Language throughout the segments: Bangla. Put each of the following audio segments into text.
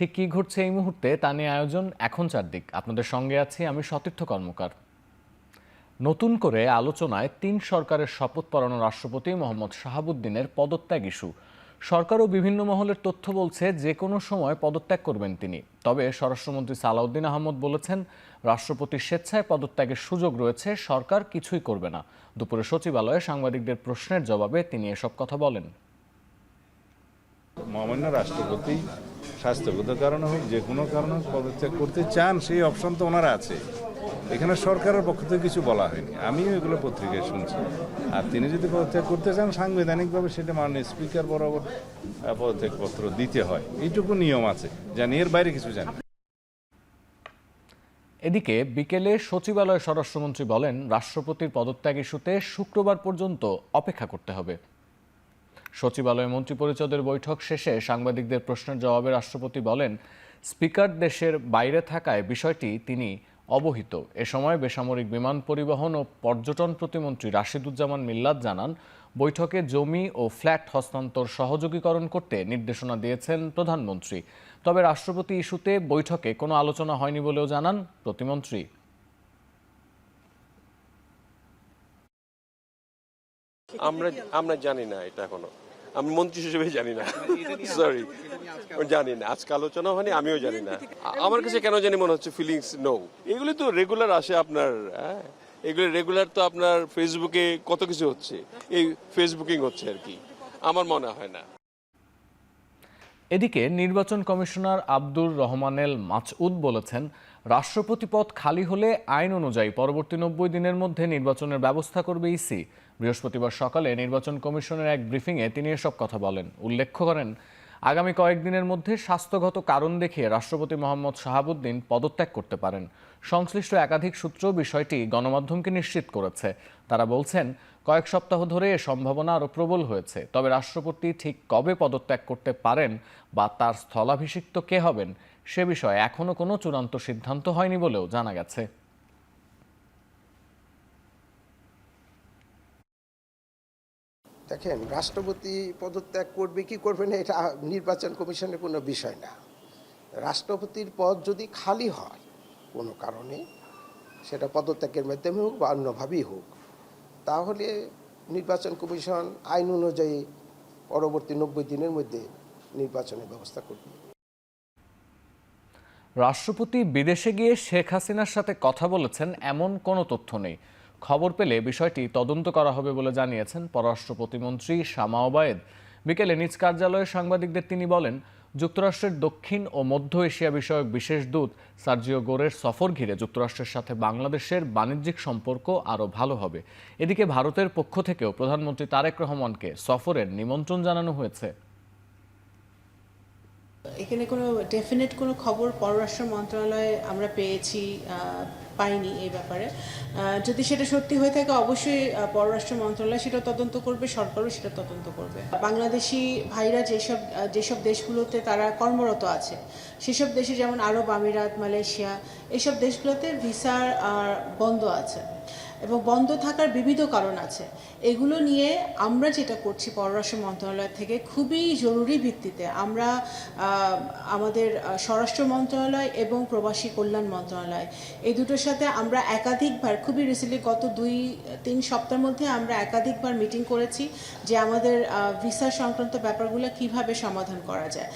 ঠিক কী ঘটছে এই মুহূর্তে তা নিয়ে আয়োজন এখন চারদিক। আপনাদের সঙ্গে আছি আমি সতীর্থ কর্মকার। নতুন করে আলোচনায় ৩ সরকারের শপথ পড়ানো রাষ্ট্রপতি মোহাম্মদ শাহাবুদ্দিনের পদত্যাগ ইস্যু। সরকার ও বিভিন্ন মহলের তথ্য বলছে যে কোনো সময় পদত্যাগ করবেন তিনি। তবে স্বরাষ্ট্রমন্ত্রী সালাউদ্দিন আহমদ বলেছেন, রাষ্ট্রপতির স্বেচ্ছায় পদত্যাগের সুযোগ রয়েছে, সরকার কিছুই করবে না। দুপুরে সচিবালয়ে সাংবাদিকদের প্রশ্নের জবাবে তিনি এসব কথা বলেন। মহামান্য রাষ্ট্রপতি স্বাস্থ্যগত কারণে হোক, যে কোনো কারণে হোক পদত্যাগ করতে চান, সেই অপশন তো ওনারা আছে। এখানে সরকারের পক্ষ থেকে কিছু বলা হয়নি, আমিও এগুলো পত্রিকায় শুনছি। আর তিনি যদি পদত্যাগ করতে চান, সাংবিধানিকভাবে সেটা মাননীয় স্পিকার বরাবর পদত্যাগপত্র দিতে হয়, এইটুকু নিয়ম আছে, জানি, এর বাইরে কিছু জানি। এদিকে বিকেলে সচিবালয়ে স্বরাষ্ট্রমন্ত্রী বলেন, রাষ্ট্রপতির পদত্যাগ ইস্যুতে শুক্রবার পর্যন্ত অপেক্ষা করতে হবে। সচিবালয়ে মন্ত্রিপরিষদের বৈঠক শেষে সাংবাদিকদের প্রশ্নের জবাবে রাষ্ট্রপতি বলেন, স্পিকার দেশের বাইরে থাকায় বিষয়টি তিনি অবহিত। এ সময় বেসামরিক বিমান পরিবহন ও পর্যটন প্রতিমন্ত্রী রাশিদুজ্জামান মিল্লাত জানান, বৈঠকে জমি ও ফ্ল্যাট হস্তান্তর সহযোগীকরণ করতে নির্দেশনা দিয়েছেন প্রধানমন্ত্রী। তবে রাষ্ট্রপতি ইস্যুতে বৈঠকে কোনো আলোচনা হয়নি বলেও জানান প্রতিমন্ত্রী। আমরা জানি না, এটা এখনো আমি মন্ত্রী হিসেবে জানি না, সরি, জানি না। আজকে আলোচনা হয়নি, আমিও জানি না। আমার কাছে কেন জানি মনে হচ্ছে ফিলিংস নো। এগুলি তো রেগুলার আসে আপনার, এগুলো রেগুলার তো আপনার ফেসবুকে কত কিছু হচ্ছে, এই ফেসবুকিং হচ্ছে আর কি, আমার মনে হয় না। এদিকে নির্বাচন কমিশনার আব্দুর রহমানেল মাসউদ বলেছেন, রাষ্ট্রপতি পদ খালি হলে আইন অনুযায়ী পরবর্তী ৯০ দিনের মধ্যে নির্বাচনের ব্যবস্থা করবে ইসি। বৃহস্পতিবার সকালে নির্বাচন কমিশনের এক ব্রিফিংয়ে তিনি এসব কথা বলেন। উল্লেখ করেন, আগামী কয়েকদিনের মধ্যে স্বাস্থ্যগত কারণ দেখিয়ে রাষ্ট্রপতি মোহাম্মদ শাহাবুদ্দিন পদত্যাগ করতে পারেন। সংশ্লিষ্ট একাধিক সূত্র বিষয়টি গণমাধ্যমকে নিশ্চিত করেছে। তারা বলছেন, কয়েক সপ্তাহ ধরে এ সম্ভাবনা আরও প্রবল হয়েছে। তবে রাষ্ট্রপতি ঠিক কবে পদত্যাগ করতে পারেন বা তার স্থলাভিষিক্ত কে হবেন সে বিষয়ে এখনও কোনো চূড়ান্ত সিদ্ধান্ত হয়নি বলেও জানা গেছে। দেখেন, রাষ্ট্রপতি পদত্যাগ করবে কি করবে না এটা নির্বাচন কমিশনের কোনো বিষয় না। রাষ্ট্রপতির পদ যদি খালি হয় কোনো কারণে, সেটা পদত্যাগের মাধ্যমে হোক বা অন্যভাবেই হোক, তাহলে নির্বাচন কমিশন আইন অনুযায়ী পরবর্তী ৯০ দিনের মধ্যে নির্বাচনের ব্যবস্থা করবে। রাষ্ট্রপতি বিদেশে গিয়ে শেখ হাসিনার সাথে কথা বলেছেন এমন কোনো তথ্য নেই। খবর পেলে বিষয়টি তদন্ত করা হবে বলে জানিয়েছেন পররাষ্ট্র প্রতিমন্ত্রী শামা ওবায়েদ। বিকেলে নিজ কার্যালয়ে সাংবাদিকদের তিনি বলেন, যুক্তরাষ্ট্রের দক্ষিণ ও মধ্য এশিয়া বিষয়ক বিশেষ দূত সার্জিও গোরের সফর ঘিরে যুক্তরাষ্ট্রের সাথে বাংলাদেশের বাণিজ্যিক সম্পর্ক আরও ভালো হবে। এদিকে ভারতের পক্ষ থেকেও প্রধানমন্ত্রী তারেক রহমানকে সফরের নিমন্ত্রণ জানানো হয়েছে। এখানে কোনো ডেফিনেট কোনো খবর পররাষ্ট্র মন্ত্রণালয়ে আমরা পাইনি এই ব্যাপারে। যদি সেটা সত্যি হয়ে থাকে, অবশ্যই পররাষ্ট্র মন্ত্রণালয় সেটা তদন্ত করবে, সরকারও সেটা তদন্ত করবে। বাংলাদেশি ভাইরা যেসব দেশগুলোতে তারা কর্মরত আছে, সেসব দেশে যেমন আরব আমিরাত, মালয়েশিয়া, এইসব দেশগুলোতে ভিসার বন্ধ আছে এবং বন্ধ থাকার বিবিধ কারণ আছে। এগুলো নিয়ে আমরা যেটা করছি পররাষ্ট্র মন্ত্রণালয় থেকে, খুবই জরুরি ভিত্তিতে আমরা আমাদের স্বরাষ্ট্র মন্ত্রণালয় এবং প্রবাসী কল্যাণ মন্ত্রণালয়, এই দুটোর সাথে আমরা একাধিকবার, খুবই রিসেন্টলি গত ২-৩ সপ্তাহের মধ্যে আমরা একাধিকবার মিটিং করেছি যে আমাদের ভিসা সংক্রান্ত ব্যাপারগুলো কিভাবে সমাধান করা যায়।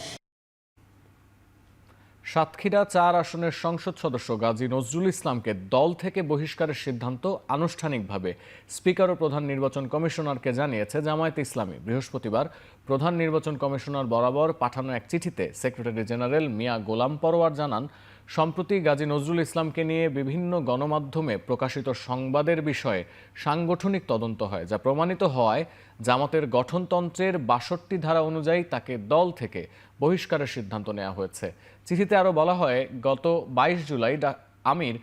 সাতক্ষীরা ৪ আসনের সংসদ সদস্য গাজী নজরুল ইসলামকে দল থেকে বহিষ্কারের সিদ্ধান্ত আনুষ্ঠানিকভাবে স্পিকার ও প্রধান নির্বাচন কমিশনারকে জানিয়েছে জামায়াতে ইসলামী। বৃহস্পতিবার প্রধান নির্বাচন কমিশনার বরাবর পাঠানো এক চিঠিতে সেক্রেটারি জেনারেল মিয়া গোলাম পরোয়ার জানান, সম্প্রতি গাজী নজরুল ইসলামকে নিয়ে বিভিন্ন গণমাধ্যমে প্রকাশিত সংবাদের বিষয়ে সাংগঠনিক তদন্ত হয়, যা প্রমাণিত হওয়ায় জামাতের গঠনতন্ত্রের ৬২ ধারা অনুযায়ী তাকে দল থেকে বহিষ্কারের সিদ্ধান্ত নেওয়া হয়েছে। চিঠিতে আরও বলা হয়, গত ২২ জুলাই আমির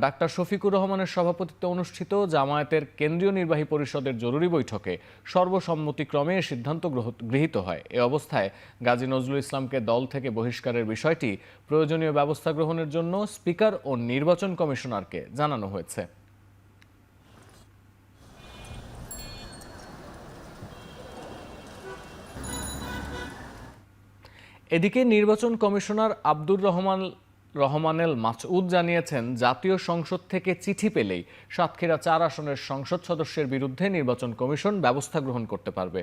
ডাক্তার শফিকুর রহমানের সভাপতিত্বে অনুষ্ঠিত জামায়াতের কেন্দ্রীয় নির্বাহী পরিষদের জরুরি বৈঠকে সর্বসম্মতিক্রমে সিদ্ধান্ত গৃহীত হয়। এ অবস্থায় গাজী নজরুল ইসলামকে দল থেকে বহিষ্কারের বিষয়টি প্রয়োজনীয় ব্যবস্থা গ্রহণের জন্য স্পিকার ও নির্বাচন কমিশনারকে জানানো হয়েছে। এদিকে নির্বাচন কমিশনার আব্দুর রহমানেল মাসউদ জানিয়েছেন, জাতীয় সংসদ থেকে চিঠি পেলেই সাতক্ষীরা ৪ আসনের সংসদ সদস্যের বিরুদ্ধে নির্বাচন কমিশন ব্যবস্থা গ্রহণ করতে পারবে।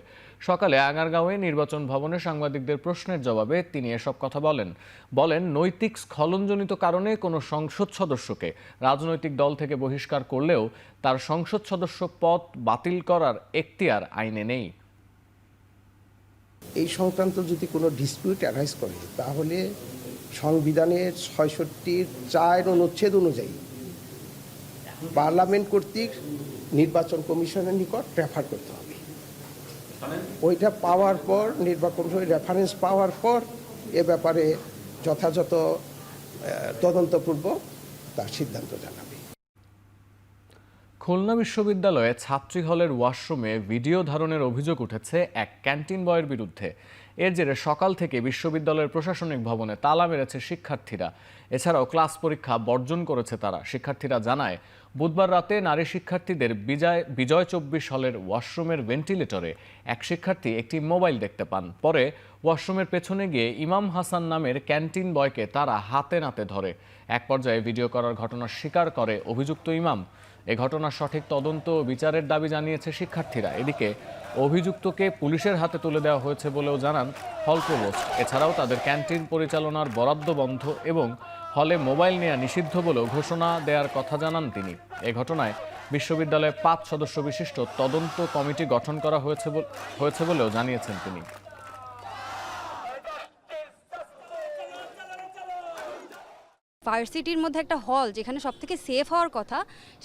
সকালে আগারগাঁওয়ে নির্বাচন ভবনে সাংবাদিকদের প্রশ্নের জবাবে তিনি এসব কথা বলেন নৈতিক স্খলনজনিত কারণে কোনো সংসদ সদস্যকে রাজনৈতিক দল থেকে বহিষ্কার করলেও তার সংসদ সদস্য পদ বাতিল করার এখতিয়ার আইনে নেই। এই সংক্রান্ত যদি কোনো ডিসপিউট অ্যারাইজ করে তাহলে সংবিধানের ৬৬(৪) অনুচ্ছেদ অনুযায়ী পার্লামেন্ট কর্তৃক নির্বাচন কমিশনের নিকট রেফার করতে হবে। ওইটা পাওয়ার পর নির্বাচন কমিশনের রেফারেন্স পাওয়ার পর এ ব্যাপারে যথাযথ তদন্তপূর্বক তার সিদ্ধান্ত জানাবে। খুলনা বিশ্ববিদ্যালয়ে ছাত্রী হলের ওয়াশরুমে ভিডিও ধারণের অভিযোগ উঠেছে এক ক্যান্টিন বয়ের বিরুদ্ধে। এর জেরে সকাল থেকে বিশ্ববিদ্যালয়ের প্রশাসনিক ভবনে তালা মেরেছে শিক্ষার্থীরা। এছাড়াও ক্লাস পরীক্ষা বর্জন করেছে তারা। শিক্ষার্থীরা জানায়, বুধবার রাতে নারী শিক্ষার্থীদের বিজয় ২৪ হলের ওয়াশরুমের ভেন্টিলেটরে এক শিক্ষার্থী একটি মোবাইল দেখতে পান। পরে ওয়াশরুমের পেছনে গিয়ে ইমাম হাসান নামের ক্যান্টিন বয়কে তারা হাতে নাতে ধরে। এক পর্যায়ে ভিডিও করার ঘটনা স্বীকার করে অভিযুক্ত ইমাম। এ ঘটনার সঠিক তদন্ত ও বিচারের দাবি জানিয়েছে শিক্ষার্থীরা। এদিকে অভিযুক্তকে পুলিশের হাতে তুলে দেওয়া হয়েছে বলেও জানান হল প্রভোস্ট। এছাড়াও তাদের ক্যান্টিন পরিচালনার বরাদ্দ বন্ধ এবং হলে মোবাইল নেওয়া নিষিদ্ধ বলেও ঘোষণা দেওয়ার কথা জানান তিনি। এ ঘটনায় বিশ্ববিদ্যালয়ে ৫ সদস্য বিশিষ্ট তদন্ত কমিটি গঠন করা হয়েছে বলেও জানিয়েছেন তিনি। ভার্সিটির মধ্যে একটা হল যেখানে সব থেকে সেফ হওয়ার কথা,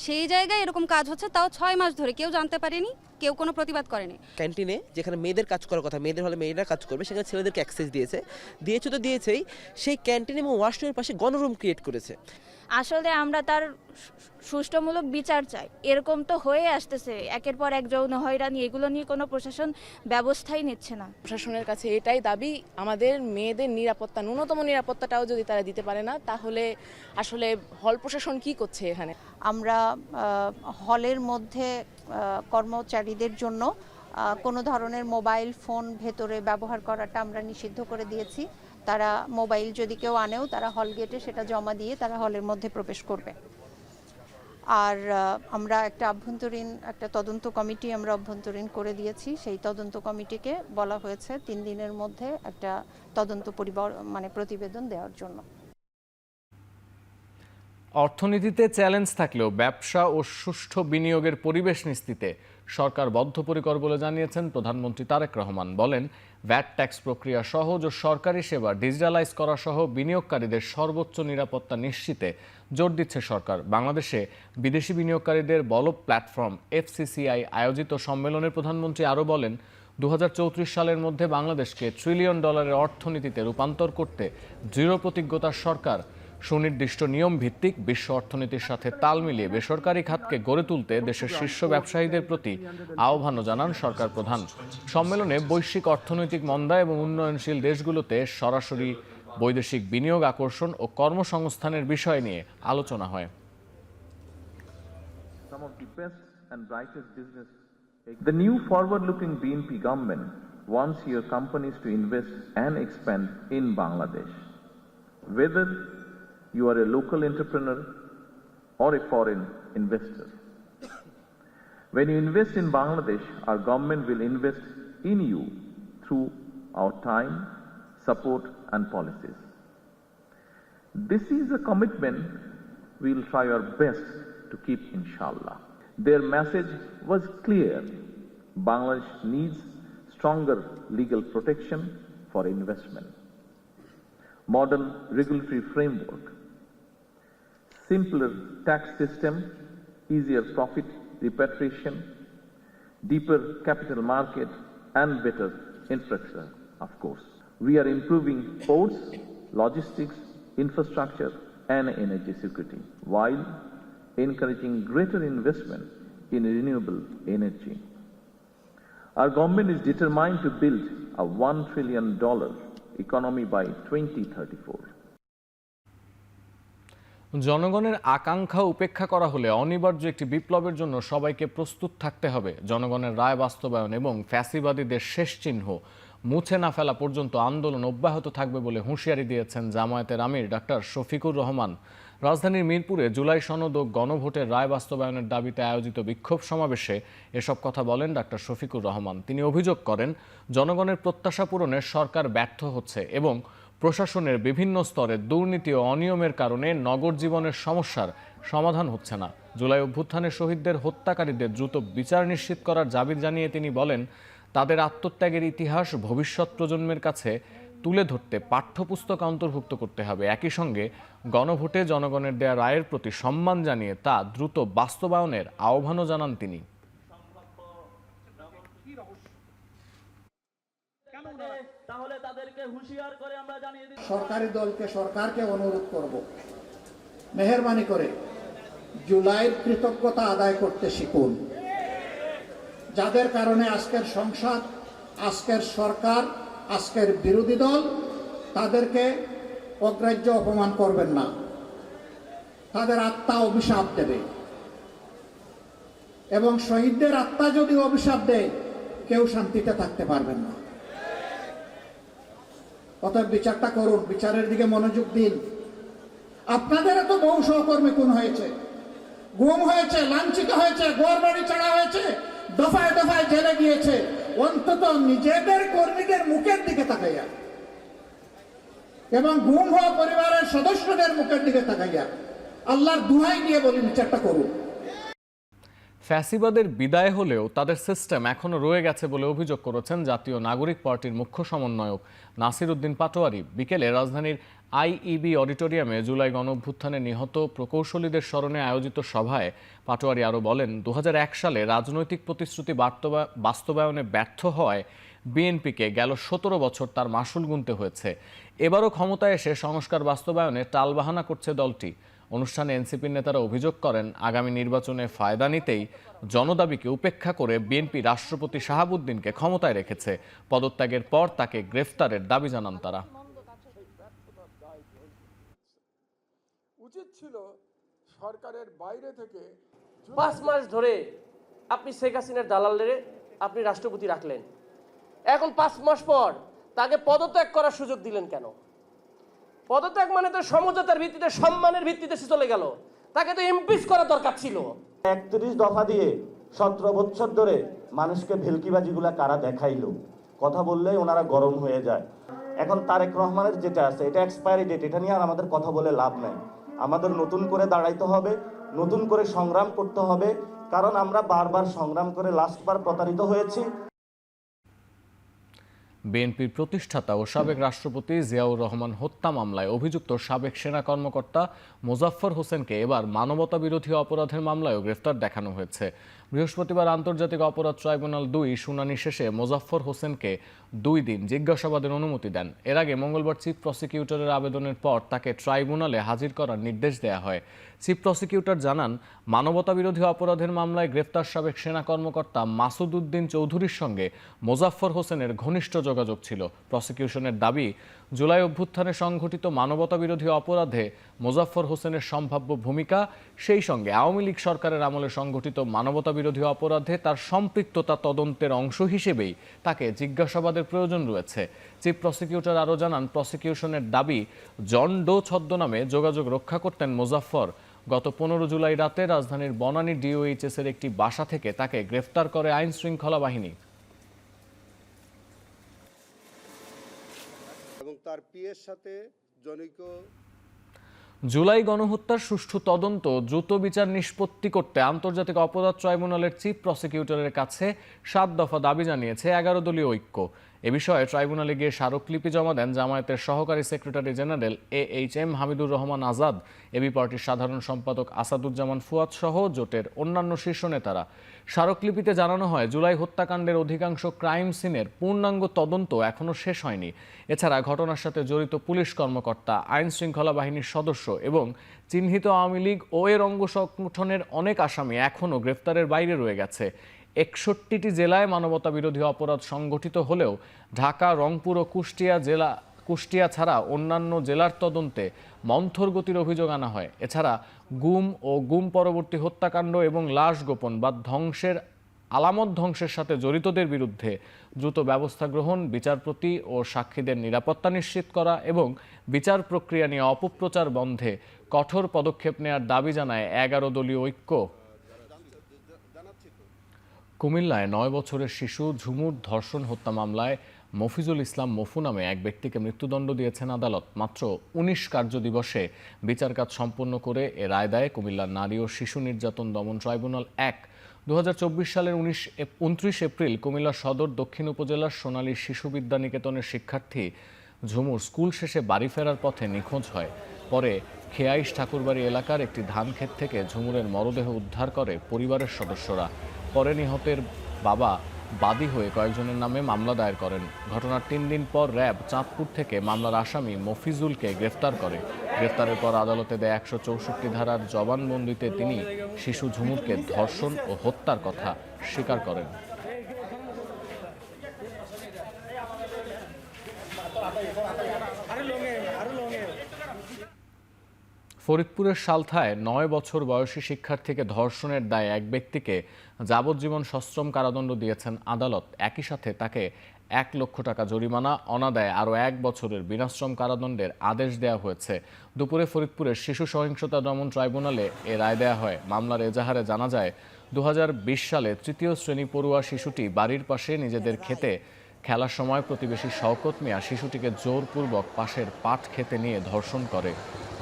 সেই জায়গায় এরকম কাজ হচ্ছে, তাও ৬ মাস ধরে কেউ জানতে পারেনি, কেউ কোনো প্রতিবাদ করেনি। ক্যান্টিনে যেখানে মেয়েদের কাজ করার কথা, মেয়েদের হলে মেয়েরা কাজ করবে, সেখানে ছেলেদেরকে অ্যাক্সেস দিয়েছে তো দিয়েছেই। সেই ক্যান্টিন এবং ওয়াশরুমের পাশে গণরুম ক্রিয়েট করেছে। আসলে আমরা তার সুষ্ঠুমূলক বিচার চাই। এরকম তো হয়ে আসতেছে একের পর এক যৌন হয়রানি, এগুলো নিয়ে কোনো প্রশাসন ব্যবস্থাই নিচ্ছে না। প্রশাসনের কাছে এটাই দাবি, আমাদের মেয়েদের নিরাপত্তা, ন্যূনতম নিরাপত্তাটাও যদি তারা দিতে পারে না, তাহলে আসলে হল প্রশাসন কি করছে এখানে। আমরা হলের মধ্যে কর্মচারীদের জন্য কোনো ধরনের মোবাইল ফোন ভেতরে ব্যবহার করাটা আমরা নিষিদ্ধ করে দিয়েছি। তারা মোবাইল যদি কেউ আনেও তারা হল গেটে সেটা জমা দিয়ে তারা হলের মধ্যে প্রবেশ করবে। আর আমরা একটা তদন্ত কমিটি আমরা অভ্যন্তরীণ করে দিয়েছি। সেই তদন্ত কমিটিকে বলা হয়েছে ৩ দিনের মধ্যে একটা তদন্ত প্রতিবেদন দেওয়ার জন্য। অর্থনীতিতে চ্যালেঞ্জ থাকলেও ব্যবসা ও সুষ্ঠু বিনিয়োগের পরিবেশ নিশ্চিতে সরকার বদ্ধপরিকর বলে জানিয়েছেন প্রধানমন্ত্রী তারেক রহমান। বলেন, ভ্যাট ট্যাক্স প্রক্রিয়া সহজ ও সরকারি সেবা ডিজিটালাইজ করা সহ বিনিয়োগকারীদের সর্বোচ্চ নিরাপত্তা নিশ্চিতে জোর দিচ্ছে সরকার। বাংলাদেশে বিদেশি বিনিয়োগকারীদের বড় প্ল্যাটফর্ম FCCI আয়োজিত সম্মেলনে প্রধানমন্ত্রী আরও বলেন, ২০৩৪ সালের মধ্যে বাংলাদেশকে $1 ট্রিলিয়ন অর্থনীতিতে রূপান্তর করতে দৃঢ় প্রতিজ্ঞতার সরকার। সুনির্দিষ্ট নিয়ম ভিত্তিক বিশ্ব অর্থনীতির সাথে তাল মিলিয়ে বেসরকারি খাতকে গড়ে তুলতে দেশের শীর্ষ ব্যবসায়ীদের প্রতি আহ্বানও জানান সরকার প্রধান। সম্মেলনে বৈশ্বিক অর্থনৈতিক মন্দা এবং উন্নয়নশীল দেশগুলোতে সরাসরি বৈদেশিক বিনিয়োগ আকর্ষণ ও কর্মসংস্থানের বিষয় নিয়ে আলোচনা হয়। The new forward-looking BNP government wants your companies to invest and expand in Bangladesh. Whether you are a local entrepreneur or a foreign investor. When you invest in Bangladesh, our government will invest in you through our time, support and policies. This is a commitment we will try our best to keep, inshallah. Their message was clear. Bangladesh needs stronger legal protection for investment, modern regulatory framework, simpler tax system, easier profit repatriation, deeper capital market, and better infrastructure, of course. We are improving ports, logistics, infrastructure, and energy security, while encouraging greater investment in renewable energy. Our government is determined to build a $1 trillion economy by 2034. জনগণের আকাঙ্ক্ষা উপেক্ষা করা হলে অনিবার্য একটি বিপ্লবের জন্য সবাইকে প্রস্তুত থাকতে হবে। জনগণের রায় বাস্তবায়ন এবং ফ্যাসিবাদীদের শেষ চিহ্ন মুছে না ফেলা পর্যন্ত আন্দোলন অব্যাহত থাকবে বলে হুঁশিয়ারি দিয়েছেন জামায়াতের আমির ডাক্তার শফিকুর রহমান। রাজধানীর মিরপুরে জুলাই সনদ ও গণভোটের রায় বাস্তবায়নের দাবিতে আয়োজিত বিক্ষোভ সমাবেশে এসব কথা বলেন ডাক্তার শফিকুর রহমান। তিনি অভিযোগ করেন, জনগণের প্রত্যাশা পূরণে সরকার ব্যর্থ হচ্ছে এবং প্রশাসনের বিভিন্ন স্তরে দুর্নীতি ও অনিয়মের কারণে নগর জীবনের সমস্যার সমাধান হচ্ছে না। জুলাই অভ্যুত্থানে শহীদদের হত্যাকারীদের দ্রুত বিচার নিশ্চিত করার দাবি জানিয়ে তিনি বলেন, তাদের আত্মত্যাগের ইতিহাস ভবিষ্যৎ প্রজন্মের কাছে তুলে ধরতে পাঠ্যপুস্তক অন্তর্ভুক্ত করতে হবে। একই সঙ্গে গণভোটে জনগণের দেয়া রায়ের প্রতি সম্মান জানিয়ে তা দ্রুত বাস্তবায়নের আহ্বানও জানান তিনি। সরকারি দলকে সরকারকে অনুরোধ করব, মেহেরবানি করে জুলাইয়ের কৃতজ্ঞতা আদায় করতে শিখুন। যাদের কারণে আজকের সংসদ, আজকের সরকার, আজকের বিরোধী দল, তাদেরকে অগ্রাহ্য অপমান করবেন না। তাদের আত্মা অভিশাপ দেবে এবং শহীদদের আত্মা যদি অভিশাপ দেয়, কেউ শান্তিতে থাকতে পারবেন না। অতএব বিচারটা করুন, বিচারের দিকে মনোযোগ দিন। আপনাদের এত বহু সহকর্মী খুন হয়েছে, গুম হয়েছে, লাঞ্ছিত হয়েছে, ঘরবাড়ি ছাড়া হয়েছে, দফায় দফায় জেলে গিয়েছে। অন্তত নিজেদের কর্মীদের মুখের দিকে তাকাইয়া এবং গুম হওয়া পরিবারের সদস্যদের মুখের দিকে তাকাইয়া আল্লাহর দুহাই দিয়ে বলি, বিচারটা করুন। ফ্যাসিবাদের বিদায় হলেও তাদের সিস্টেম এখনো রয়ে গেছে বলে অভিযোগ করেছেন জাতীয় নাগরিক পার্টির মুখ্য সমন্বয়ক নাসির উদ্দিন পাটোয়ারি। বিকেলে রাজধানীর আইইবি অডিটোরিয়ামে জুলাই গণঅভ্যুত্থানে নিহত প্রকৌশলীদের স্মরণে আয়োজিত সভায় পাটোয়ারি আরও বলেন, 2001 সালে রাজনৈতিক প্রতিশ্রুতি বাস্তবায়নে ব্যর্থ হওয়ায় বিএনপিকে গেল 17 বছর তার মাসুল গুনতে হয়েছে। এবারও ক্ষমতায় এসে সংস্কার বাস্তবায়নে টালবাহানা করছে দলটি। অনুষ্ঠানে এনসিপির নেতারা অভিযোগ করেন, আগামী নির্বাচনে ফায়দা নিতেই জনদাবিকে উপেক্ষা করে বিএনপি রাষ্ট্রপতি শাহাবুদ্দিনকে ক্ষমতায় রেখেছে। পদত্যাগের পর তাকে গ্রেফতারের দাবি জানান তারা। উচিত ছিল সরকারের বাইরে থেকে 5 মাস ধরে আপনি শেখ হাসিনার দালালদের আপনি রাষ্ট্রপতি রাখলেন, এখন 5 মাস পর তাকে পদত্যাগ করার সুযোগ দিলেন কেন? পদত্যাগ মানে তো সমঝোতার ভিত্তিতে, সম্মানের ভিত্তিতে সে চলে গেল, তাকে তো ইমপিচ করা দরকার ছিল। 31 দফা দিয়ে 17 বছর ধরে মানুষকে ভেলকিবাজিগুলা কারা দেখাইলো, কথা বললেই ওনারা গরম হয়ে যায়। এখন তারেক রহমানের যেটা আছে এটা এক্সপায়ারি ডেট, এটা নিয়ে আর আমাদের কথা বলে লাভ নাই। আমাদের নতুন করে দাঁড়াইতে হবে, নতুন করে সংগ্রাম করতে হবে, কারণ আমরা বারবার সংগ্রাম করে লাস্টবার প্রতারিত হয়েছি। বিএনপির প্রতিষ্ঠাতা ও সাবেক রাষ্ট্রপতি জিয়াউর রহমান হত্যা মামলায় অভিযুক্ত সাবেক সেনা কর্মকর্তা মোজাফফর হোসেনকে এবার মানবতা বিরোধী অপরাধের মামলায়ও গ্রেফতার দেখানো হয়েছে। বৃহস্পতিবার আন্তর্জাতিক অপরাধ ট্রাইব্যুনাল 2 শুনানি শেষে মোজাফফর হোসেনকে 2 দিন জিজ্ঞাসাবাদের অনুমতি দেন। এর আগে মঙ্গলবার চিফ প্রসিকিউটরের আবেদনের পর তাকে ট্রাইব্যুনালে হাজির করার নির্দেশ দেওয়া হয়। চিফ প্রসিকিউটর জানান, মানবতা বিরোধী অপরাধের মামলায় গ্রেফতার সাবেক সেনা কর্মকর্তা মাসুদ উদ্দিন চৌধুরীর সঙ্গে মোজাফফর হোসেনের ঘনিষ্ঠ যোগাযোগ ছিল। প্রসিকিউশনের দাবি, জুলাই অভ্যুত্থানে সংঘটিত মানবতা বিরোধী অপরাধে মোজাফফর হোসেনের সম্ভাব্য ভূমিকা, সেই সঙ্গে আওয়ামী লীগ সরকারের আমলে সংঘটিত মানবতা বিরোধী অপরাধে তার সম্পৃক্ততা তদন্তের অংশ হিসেবেই তাকে জিজ্ঞাসাবাদের প্রয়োজন রয়েছে। চিফ প্রসিকিউটর আরও জানান, প্রসিকিউশনের দাবি, জন ডো ছদ্মনামে যোগাযোগ রক্ষা করতেন মোজাফফর। গত 15 জুলাই রাতে রাজধানীর বনানী ডিওএইচএস এর একটি বাসা থেকে তাকে গ্রেফতার করে আইন শৃঙ্খলা বাহিনী এবং তার পিএর সাথে জনৈক জুলাই গণহত্যার সুষ্ঠু তদন্ত দ্রুত বিচার নিষ্পত্তি করতে আন্তর্জাতিক অপরাধ ট্রাইব্যুনালের চিফ প্রসিকিউটরের কাছে 7 দফা দাবি জানিয়েছে 11 দলীয় ঐক্য। এ বিষয়ে ট্রাইব্যুনালে গিয়ে স্মারকলিপি জমা দেন জামায়াতের সহকারী secretary general AHM Hamidur Rahman Azad, AB পার্টির সাধারণ সম্পাদক আসাদুজ্জামান ফুয়াদ সহ জোটের অন্যান্য শীর্ষ নেতারা। স্মারকলিপিতে জানানো হয়, জুলাই হত্যাকাণ্ডের অধিকাংশ ক্রাইম সিনের পূর্ণাঙ্গ তদন্ত এখনও শেষ হয়নি। এছাড়া ঘটনার সাথে জড়িত পুলিশ কর্মকর্তা, আইন শৃঙ্খলা বাহিনীর সদস্য এবং চিহ্নিত আওয়ামী লীগ ও এর অঙ্গ সংগঠনের অনেক আসামি এখনও গ্রেফতারের বাইরে রয়ে গেছে। 61টি জেলায় মানবতা বিরোধী অপরাধ সংগঠিত হলেও ঢাকা, রংপুর ও কুষ্টিয়া ছাড়া অন্যান্য জেলার তদন্তে মন্থর গতির অভিযোগ আনা হয়। এছাড়া গুম ও গুম পরবর্তী হত্যাকাণ্ড এবং লাশ গোপন বা ধ্বংসের আলামত ধ্বংসের সাথে জড়িতদের বিরুদ্ধে দ্রুত ব্যবস্থা গ্রহণ, বিচারপতি ও সাক্ষীদের নিরাপত্তা নিশ্চিত করা এবং বিচার প্রক্রিয়া নিয়ে অপপ্রচার বন্ধে কঠোর পদক্ষেপ নেওয়ার দাবি জানায় 11 দলীয় ঐক্য। কুমিল্লায় 9 বছরের শিশু ঝুমুর ধর্ষণ হত্যা মামলায় মফিজুল ইসলাম মফু নামে এক ব্যক্তিকে মৃত্যুদণ্ড দিয়েছেন আদালত। মাত্র 19 কার্যদিবসে বিচার কাজ সম্পন্ন করে এ রায় দেয় কুমিল্লার নারী ও শিশু নির্যাতন দমন ট্রাইব্যুনাল 1। 2024 সালের 29 এপ্রিল কুমিল্লা সদর দক্ষিণ উপজেলার সোনালী শিশু বিদ্যা নিকেতনের শিক্ষার্থী ঝুমুর স্কুল শেষে বাড়ি ফেরার পথে নিখোঁজ হয়। পরে খেয়াইশ ঠাকুরবাড়ি এলাকার একটি ধান ক্ষেত থেকে ঝুমুরের মরদেহ উদ্ধার করে পরিবারের সদস্যরা। পরে নিহতের বাবা বাদী হয়ে কয়েকজনের নামে মামলা দায়ের করেন। ঘটনার 3 দিন পর র্যাব চাঁদপুর থেকে মামলার আসামি মফিজুলকে গ্রেফতার করে। গ্রেফতারের পর আদালতে দেয় 164 ধারার জবানবন্দিতে তিনি শিশু ঝুমুরকে ধর্ষণ ও হত্যার কথা স্বীকার করেন। ফরিদপুরের সালথায় 9 বছর বয়সী শিক্ষার্থীকে ধর্ষণের দায়ে এক ব্যক্তিকে যাবজ্জীবন সশ্রম কারাদণ্ড দিয়েছেন আদালত। একই সাথে তাকে 1 লক্ষ টাকা জরিমানা, অনাদায়ে আরও 1 বছরের বিনাশ্রম কারাদণ্ডের আদেশ দেওয়া হয়েছে। দুপুরে ফরিদপুরের শিশু সহিংসতা দমন ট্রাইব্যুনালে এ রায় দেওয়া হয়। মামলার এজাহারে জানা যায় 2020 সালে 3য় শ্রেণী পড়ুয়া শিশুটি বাড়ির পাশে নিজেদের খেতে খেলার সময় প্রতিবেশী শওকত মিয়া শিশুটিকে জোরপূর্বক পাশের পাট খেতে নিয়ে ধর্ষণ করে।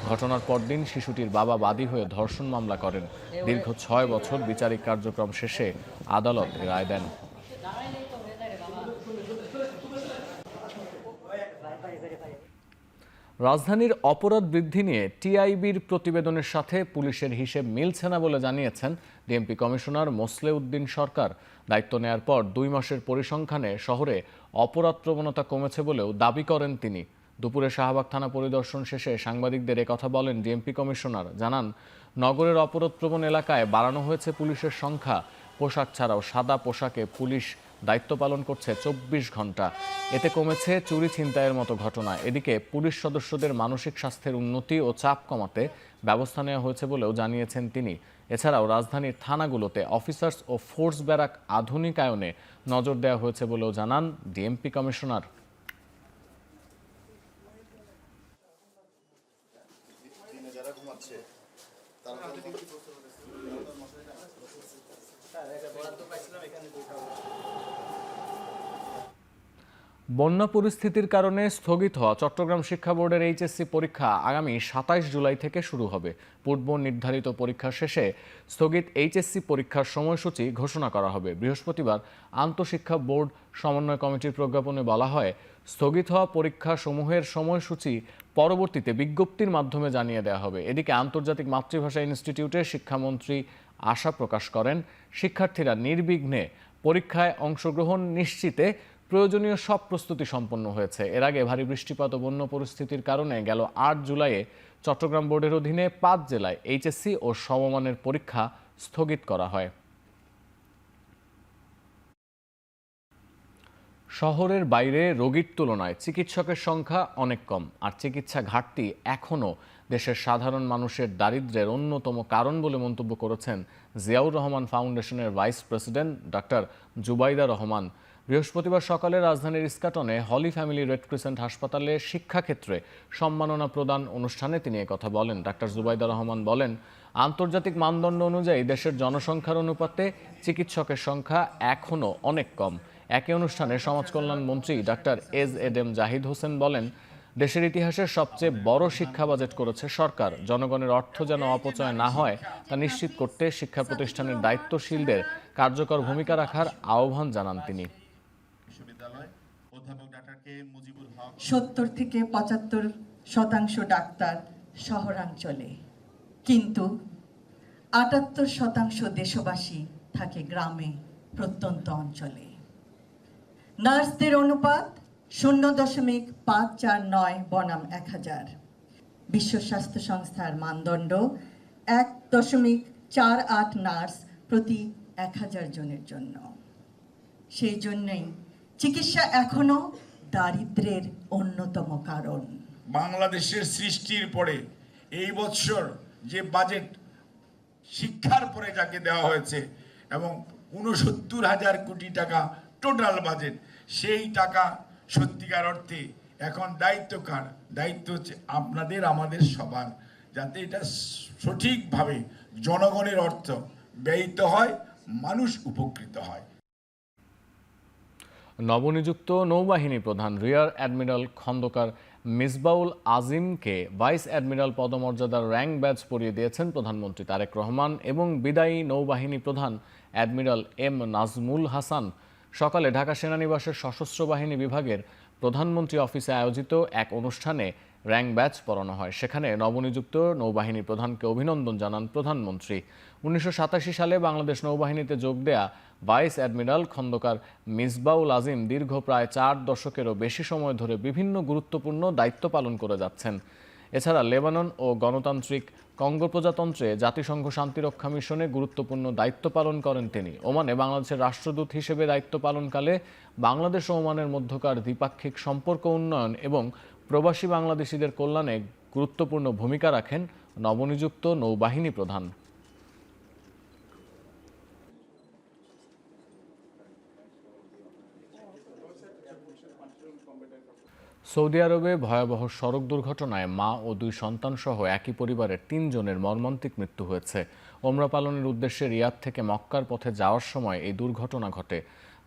ঘটনার পরদিন শিশুটির বাবা বাদী হয়ে ধর্ষণ মামলা করেন। দীর্ঘ 6 বছর বিচারিক কার্যক্রম শেষে আদালত রায় দেন। রাজধানীর অপরাধ বৃদ্ধি নিয়ে টিআইবির প্রতিবেদনের সাথে পুলিশের হিসেব মিলছে না বলে জানিয়েছেন ডিএমপি কমিশনার মোসলেউদ্দিন সরকার। দায়িত্ব নেয়ার পর 2 মাসের পরিসংখ্যানে শহরে অপরাধ প্রবণতা কমেছে বলেও দাবি করেন তিনি। দুপুরে শাহবাগ থানা পরিদর্শন শেষে সাংবাদিকদের একথা বলেন ডিএমপি কমিশনার। জানান, নগরের অপরাধপ্রবণ এলাকায় বাড়ানো হয়েছে পুলিশের সংখ্যা। পোশাক ছাড়াও সাদা পোশাকে পুলিশ দায়িত্ব পালন করছে 24 ঘন্টা। এতে কমেছে চুরি ছিনতাইয়ের মতো ঘটনা। এদিকে পুলিশ সদস্যদের মানসিক স্বাস্থ্যের উন্নতি ও চাপ কমাতে ব্যবস্থা নেওয়া হয়েছে বলেও জানিয়েছেন তিনি। এছাড়াও রাজধানীর থানাগুলোতে অফিসার্স ও ফোর্স ব্যারাক আধুনিকায়নে নজর দেওয়া হয়েছে বলেও জানান ডিএমপি কমিশনার। বন্যা পরিস্থিতির কারণে স্থগিত হওয়া চট্টগ্রাম শিক্ষা বোর্ডের এইচএসসি পরীক্ষা আগামী 27 জুলাই থেকে শুরু হবে। পূর্ব নির্ধারিত পরীক্ষা শেষে স্থগিত এইচএসসি পরীক্ষার সময়সূচি ঘোষণা করা হবে। বৃহস্পতিবার আন্তঃশিক্ষা বোর্ড সমন্বয় কমিটির প্রজ্ঞাপনে বলা হয়, স্থগিত হওয়া পরীক্ষা সমূহের সময়সূচি পরবর্তীতে বিজ্ঞপ্তির মাধ্যমে জানিয়ে দেওয়া হবে। এদিকে আন্তর্জাতিক মাতৃভাষা ইনস্টিটিউটে শিক্ষামন্ত্রী আশা প্রকাশ করেন, শিক্ষার্থীরা নির্বিঘ্নে পরীক্ষায় অংশগ্রহণ নিশ্চিতে প্রয়োজনীয় সব প্রস্তুতি সম্পন্ন হয়েছে। এর আগে ভারী বৃষ্টিপাত ও বন্যা পরিস্থিতির কারণে গেল 8 জুলাইয়ে চট্টগ্রাম বোর্ডের অধীনে 5 জেলায় এইচএসসি ও সমমানের পরীক্ষা স্থগিত করা হয়। শহরের বাইরে রোগীর তুলনায় চিকিৎসকের সংখ্যা অনেক কম, আর চিকিৎসা ঘাটতি এখনও দেশের সাধারণ মানুষের দারিদ্র্যের অন্যতম কারণ বলে মন্তব্য করেছেন জিয়াউর রহমান ফাউন্ডেশনের vice president doctor Zubaida Rahman. বৃহস্পতিবার সকালে রাজধানীর ইস্কাটনে হলি ফ্যামিলি রেড ক্রিসেন্ট হাসপাতালে শিক্ষাক্ষেত্রে সম্মাননা প্রদান অনুষ্ঠানে তিনি একথা বলেন। ডক্টর জুবাইদা রহমান বলেন, আন্তর্জাতিক মানদণ্ড অনুযায়ী দেশের জনসংখ্যার অনুপাতে চিকিৎসকের সংখ্যা এখনও অনেক কম। একই অনুষ্ঠানে সমাজকল্যাণ মন্ত্রী ডক্টর এস.এম. জাহিদ হোসেন বলেন, দেশের ইতিহাসের সবচেয়ে বড় শিক্ষা বাজেট করেছে সরকার। জনগণের অর্থ যেন অপচয় না হয় তা নিশ্চিত করতে শিক্ষা প্রতিষ্ঠানের দায়িত্বশীলদের কার্যকর ভূমিকা রাখার আহ্বান জানান তিনি। 70 থেকে 75% ডাক্তার শহরাঞ্চলে, কিন্তু 78% দেশবাসী থাকে গ্রামে প্রত্যন্ত অঞ্চলে। নার্সদের অনুপাত 0.549 বনাম 1000। বিশ্ব স্বাস্থ্য সংস্থার মানদণ্ড 1.48 নার্স প্রতি 1000 জনের জন্য। সেই জন্যই চিকিৎসা এখনো দারিদ্র্যের অন্যতম কারণ। বাংলাদেশের সৃষ্টির পরে এই বছর যে বাজেট শিক্ষার পরে যাকে দেওয়া হয়েছে এবং 69,000 কোটি টাকা টোটাল বাজেট। সেই টাকা সত্যিকার অর্থে এখন দায়িত্ব কার? দায়িত্ব হচ্ছে আপনাদের, আমাদের সবার, যাতে এটা সঠিকভাবে জনগণের অর্থ ব্যয়িত হয়, মানুষ উপকৃত হয়। নবনিযুক্ত নৌবাহিনী প্রধান রিয়ার অ্যাডমিরাল খন্দকার মিসবাউল আজিমকে ভাইস অ্যাডমিরাল পদমর্যাদার র্যাঙ্ক ব্যাজ পরিয়ে দিয়েছেন প্রধানমন্ত্রী তারেক রহমান এবং বিদায়ী নৌবাহিনী প্রধান অ্যাডমিরাল এম নাজমুল হাসান। সকালে ঢাকা সেনানিবাসের সশস্ত্র বাহিনী বিভাগের প্রধানমন্ত্রী অফিসে আয়োজিত এক অনুষ্ঠানে র্যাঙ্ক ব্যাজ পরানো হয়। সেখানে নবনিযুক্ত নৌবাহিনী প্রধানকে অভিনন্দন জানান প্রধানমন্ত্রী। 1987 সালে বাংলাদেশ নৌবাহিনীতে যোগ দেয়া ভাইস অ্যাডমিরাল খন্দকার মিসবাউল আজিম দীর্ঘ প্রায় 4 দশকেরও বেশি সময় ধরে বিভিন্ন গুরুত্বপূর্ণ দায়িত্ব পালন করে যাচ্ছেন। এছাড়া লেবানন ও গণতান্ত্রিক কঙ্গো প্রজাতন্ত্রে জাতিসংঘ শান্তিরক্ষা মিশনে গুরুত্বপূর্ণ দায়িত্ব পালন করেন তিনি। ওমানে বাংলাদেশের রাষ্ট্রদূত হিসেবে দায়িত্ব পালনকালে বাংলাদেশ ও ওমানের মধ্যকার দ্বিপাক্ষিক সম্পর্ক উন্নয়ন এবং প্রবাসী বাংলাদেশিদের কল্যাণে গুরুত্বপূর্ণ ভূমিকা রাখেন নবনিযুক্ত নৌবাহিনী প্রধান। সৌদি আরবে ভয়াবহ সড়ক দুর্ঘটনায় মা ও 2 সন্তান সহ একই পরিবারের 3 জনের মর্মান্তিক মৃত্যু হয়েছে। ওমরা পালনের উদ্দেশ্যে রিয়াদ থেকে মক্কার পথে যাওয়ার সময় এই দুর্ঘটনা ঘটে।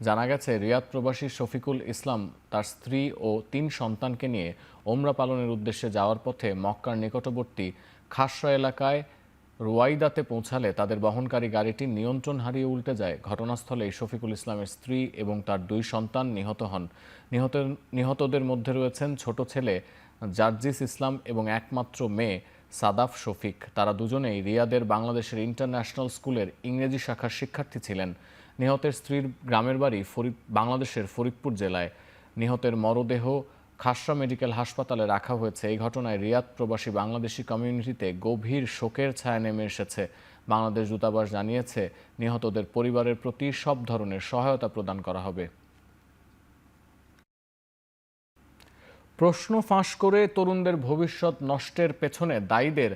জানা গেছে, রিয়াদ প্রবাসী শফিকুল ইসলাম তার স্ত্রী ও 3 সন্তানকে নিয়ে ওমরা পালনের উদ্দেশ্যে যাওয়ার পথে মক্কার নিকটবর্তী খাসরা এলাকায় রুয়াইদাতে পৌঁছালে তাদের বহনকারী গাড়িটি নিয়ন্ত্রণ হারিয়ে উল্টে যায়। ঘটনাস্থলেই শফিকুল ইসলামের স্ত্রী এবং তার 2 সন্তান নিহত হন। নিহতদের মধ্যে রয়েছেন ছোট ছেলে জার্জিস ইসলাম এবং একমাত্র মেয়ে সাদাফ শফিক। তারা দুজনেই রিয়াদের বাংলাদেশের ইন্টারন্যাশনাল স্কুলের ইংরেজি শাখার শিক্ষার্থী ছিলেন। নিহতের স্ত্রীর গ্রামের বাড়ি বাংলাদেশের ফরিদপুর জেলায়। নিহতের মরদেহ খাসরা মেডিকেল হাসপাতালে রাখা হয়েছে। এই ঘটনায় রিয়াদ প্রবাসী বাংলাদেশি কমিউনিটিতে গভীর শোকের ছায়া নেমে এসেছে। বাংলাদেশ দূতাবাস জানিয়েছে, নিহতদের পরিবারের প্রতি সব ধরনের সহায়তা প্রদান করা হবে। প্রশ্ন ফাঁস করে তরুণদের ভবিষ্যৎ নষ্টের পেছনে দায়ীদের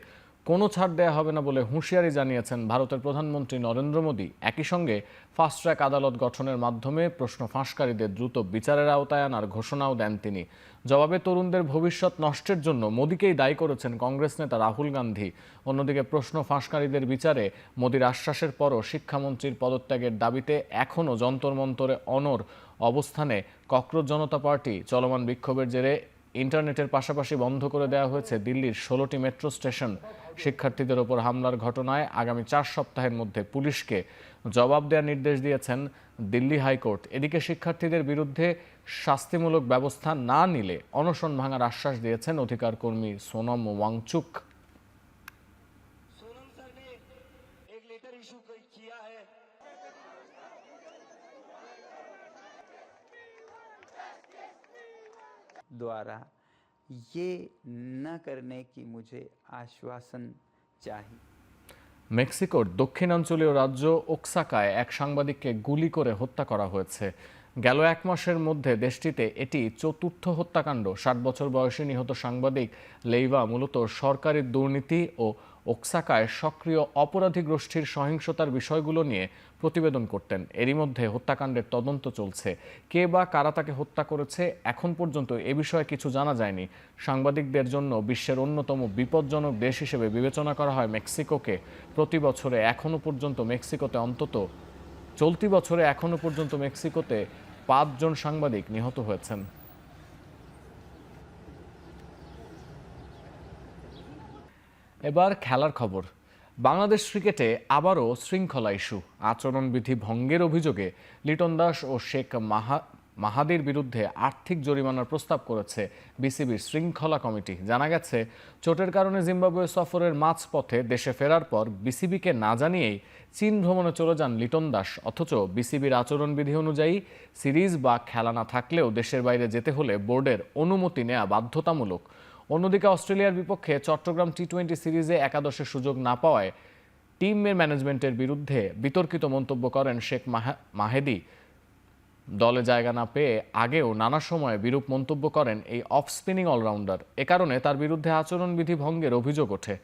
কোনো ছাড় দেয়া হবে না বলে হুঁশিয়ারি জানিয়েছেন ভারতের প্রধানমন্ত্রী নরেন্দ্র মোদী। একই সঙ্গে ফাস্ট ট্র্যাক আদালত গঠনের মাধ্যমে প্রশ্ন ফাঁসকারীদের দ্রুত বিচারের আওতায় আনার ঘোষণাও দেন তিনি। জবাবে তরুণদের ভবিষ্যৎ নষ্টের জন্য মোদীকেই দায়ী করেছেন কংগ্রেস নেতা রাহুল গান্ধী। অন্যদিকে প্রশ্ন ফাঁসকারীদের বিচারে মোদীর আশ্বাসের পরও শিক্ষামন্ত্রীর পদত্যাগের দাবিতে এখনও যন্তর মন্তরে অনড় অবস্থানে ককরোচ জনতা পার্টি। চলমান বিক্ষোভের জেরে ইন্টারনেটের পাশাপাশি বন্ধ করে দেওয়া হয়েছে দিল্লির 16টি মেট্রো স্টেশন। শিক্ষার্থীদের ওপর হামলার ঘটনায় আগামী 4 সপ্তাহের মধ্যে পুলিশকে জবাব দেওয়ার নির্দেশ দিয়েছেন দিল্লি হাইকোর্ট। এদিকে শিক্ষার্থীদের বিরুদ্ধে শাস্তিমূলক ব্যবস্থা না নিলে অনশন ভাঙার আশ্বাস দিয়েছেন অধিকার কর্মী সোনম ওয়াংচুক। द्वारा ये न करने की मुझे आश्वासन चाहिए। মেক্সিকোর দক্ষিণাঞ্চলীয় রাজ্য ওক্সাকায় এক সাংবাদিককে গুলি করে হত্যা করা হয়েছে। গেল 1 মাসের মধ্যে দেশটিতে এটি 4র্থ হত্যাকাণ্ড। 60 বছর বয়সী নিহত সাংবাদিক লেইভা মূলত সরকারি দুর্নীতি ও ওক্সাকায় সক্রিয় অপরাধী গোষ্ঠীর সহিংসতার বিষয়গুলো নিয়ে প্রতিবেদন করতেন। এরই মধ্যে হত্যাকাণ্ডের তদন্ত চলছে। কে বা কারা তাকে হত্যা করেছে এখন পর্যন্ত এ বিষয়ে কিছু জানা যায়নি। সাংবাদিকদের জন্য বিশ্বের অন্যতম বিপজ্জনক দেশ হিসেবে বিবেচনা করা হয় মেক্সিকোকে। চলতি বছরে এখনো পর্যন্ত মেক্সিকোতে 5 জন সাংবাদিক নিহত হয়েছেন। এবার খেলার খবর। বাংলাদেশ ক্রিকেটে আবারও শৃঙ্খলা ইস্যু। আচরণবিধি ভঙ্গের অভিযোগে লিটন দাস ও শেখ মাহাদির বিরুদ্ধে আর্থিক জরিমানার প্রস্তাব করেছে বিসিবির শৃঙ্খলা কমিটি। জানা গেছে, চোটের কারণে জিম্বাবুয়ে সফরের মাঝপথে দেশে ফেরার পর বিসিবিকে না জানিয়েই চীন ভ্রমণে চলে যান লিটন দাস। অথচ বিসিবির আচরণবিধি অনুযায়ী সিরিজ বা খেলা না থাকলেও দেশের বাইরে যেতে হলে বোর্ডের অনুমতি নেওয়া বাধ্যতামূলক। অন্যদিকে অস্ট্রেলিয়ার বিপক্ষে চট্টগ্রাম টি20 সিরিজে একাদশের সুযোগ না পাওয়ায় টিমের ম্যানেজমেন্টের বিরুদ্ধে বিতর্কিত মন্তব্য করেন শেখ মাহেদি। দলে জায়গা না পেয়ে আগেও নানা সময়ে বিরূপ মন্তব্য করেন এই অফ স্পিনিং অলরাউন্ডার। এ কারণে তার বিরুদ্ধে আচরণবিধি ভঙ্গের অভিযোগ ওঠে।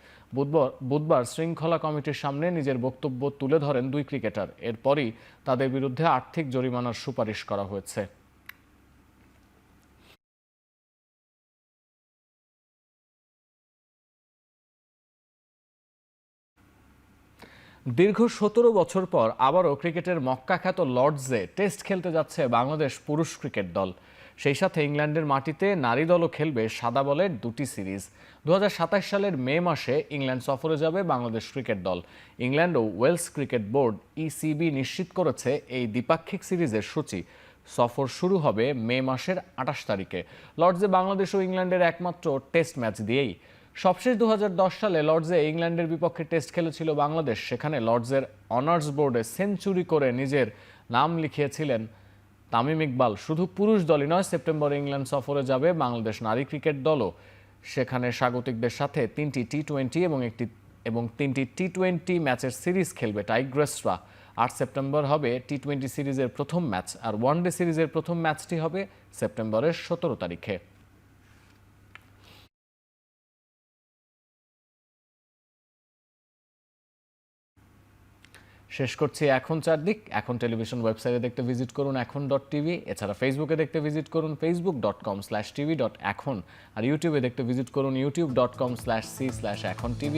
বুধবার শৃঙ্খলা কমিটির সামনে নিজের বক্তব্য তুলে ধরেন দুই ক্রিকেটার। এরপরই তাদের বিরুদ্ধে আর্থিক জরিমানার সুপারিশ করা হয়েছে। দীর্ঘ 17 বছর পর আবারও ক্রিকেটের মক্কাখ্যাত লর্ডসে টেস্ট খেলতে যাচ্ছে বাংলাদেশ পুরুষ ক্রিকেট দল। সেই সাথে ইংল্যান্ডের মাটিতে নারী দলও খেলবে সাদা বলের দুটি সিরিজ। 2027 সালের মে মাসে ইংল্যান্ড সফরে যাবে বাংলাদেশ ক্রিকেট দল। ইংল্যান্ড ও ওয়েলস ক্রিকেট বোর্ড ইসিবি নিশ্চিত করেছে এই দ্বিপাক্ষিক সিরিজের সূচি। সফর শুরু হবে মে মাসের 28 তারিখে। লর্ডসে বাংলাদেশ ও ইংল্যান্ডের একমাত্র টেস্ট ম্যাচ দিয়েই। সবশেষ 2010 সালে লর্ডসে ইংল্যান্ডের বিপক্ষে টেস্ট খেলেছিল বাংলাদেশ। সেখানে লর্ডসের অনার্স বোর্ডে সেঞ্চুরি করে নিজের নাম লিখিয়েছিলেন তামিম ইকবাল। শুধু পুরুষ দলই নয়, সেপ্টেম্বরে ইংল্যান্ড সফরে যাবে বাংলাদেশ নারী ক্রিকেট দলও। সেখানে স্বাগতিকদের সাথে 3টি টি-20 এবং 3টি টি-20 ম্যাচের সিরিজ খেলবে টাইগ্রেসরা। 8 সেপ্টেম্বর হবে টি-20 সিরিজের প্রথম ম্যাচ, আর ওয়ানডে সিরিজের প্রথম ম্যাচটি হবে সেপ্টেম্বরের 17 তারিখে। শেষ করছি এখন চারদিক। এখন টেলিভিশন ওয়েবসাইটে দেখতে ভিজিট করুন এখন.tv। এছাড়া ফেসবুকে দেখতে ভিজিট করুন facebook.com/tv.এখন। আর ইউটিউবে দেখতে ভিজিট করুন youtube.com/c/echontv।